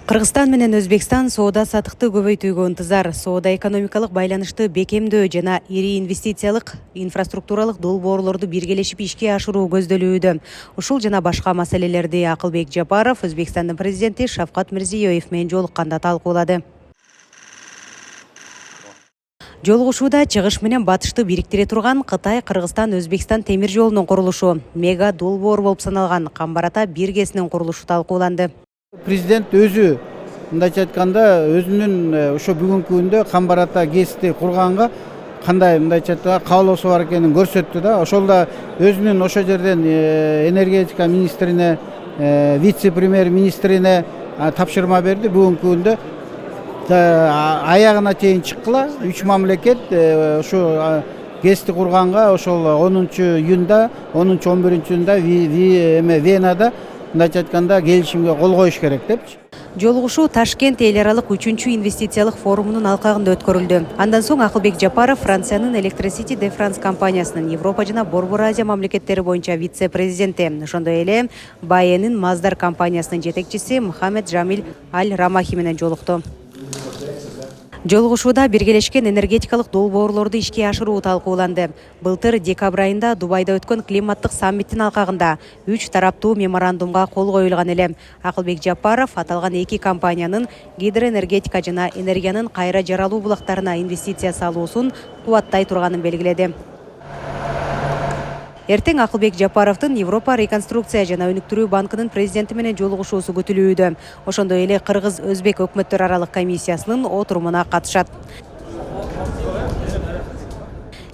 Кыргызстан менен Өзбекстан соода сатыкты көбөйтүүгө ынтызар. Соода экономикалык байланышты бекемдөө жана ири инвестициялык инфраструктуралык долбоорлорду биргелешип ишке ашыруу көздөлүүдө. Ушул жана башка маселелерди Акылбек Жапаров Өзбекстандын президенти Шавкат Мирзиёев менен жолукканда талкуулады. Жолугушууда чыгыш менен батышты бириктире турган Кытай, Кыргызстан, Өзбекстан темир жолунун курулушу, мега долбоор болуп саналган Камбар-Ата биргесинин курулушу талкууланды. Президент өзү мындайча айтканда өзүнүн ошо бүгүнкү күндө Камбар-Ата ГЭСти курганга кандай мындайча айтканда каалоосу бар экенин көрсөттү да. Ошол да өзүнүн ошо жерден энергетика министрине, вице-премьер-министрине тапшырма берди. Бүгүнкү күндө аягына чейин чыккыла 3 мамлекет ошо ГЭСти курганга ошол 10-июнда, 10-11-июнда Венада мындайча айтканда келишимге кол коюш керек депчи. Жолугушуу Ташкент эл аралык 3-чү инвестициялык форумунун алкагында өткөрүлдү. Андан соң Акылбек Жапаров Франциянын Electricity de France компаниясынын Европа жана Борбор Азия мамлекеттери боюнча вице-президенти, ошондой эле БАЭнин Маздар компаниясынын жетекчиси Мухаммед Жамил Аль-Рамахи менен жолукту. Жолугушууда биргелешкен энергетикалык долбоорлорду ишке ашыруу талкууланды. Былтыр декабрь айында Дубайда өткөн климаттык саммиттин алкагында 3 тараптуу меморандумга кол коюлган эле. Акылбек Жапаров аталган эки компаниянын гидроэнергетика жана энергиянын кайра жаралуу булактарына инвестиция салуусун кубаттай турганын белгиледи. Эртең Акылбек Жапаровдун Европа реконструкция жана өнүктүрүү банкынын президенти менен жолугушуусу күтүлүүдө. Ошондой эле Кыргыз-Өзбек өкмөттөр аралык комиссиясынын отурумуна катышат.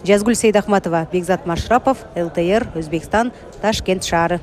Жазгүл Сейдахматова, Бекзат Машрапов, ЛТР, Өзбекстан, Ташкент шаары.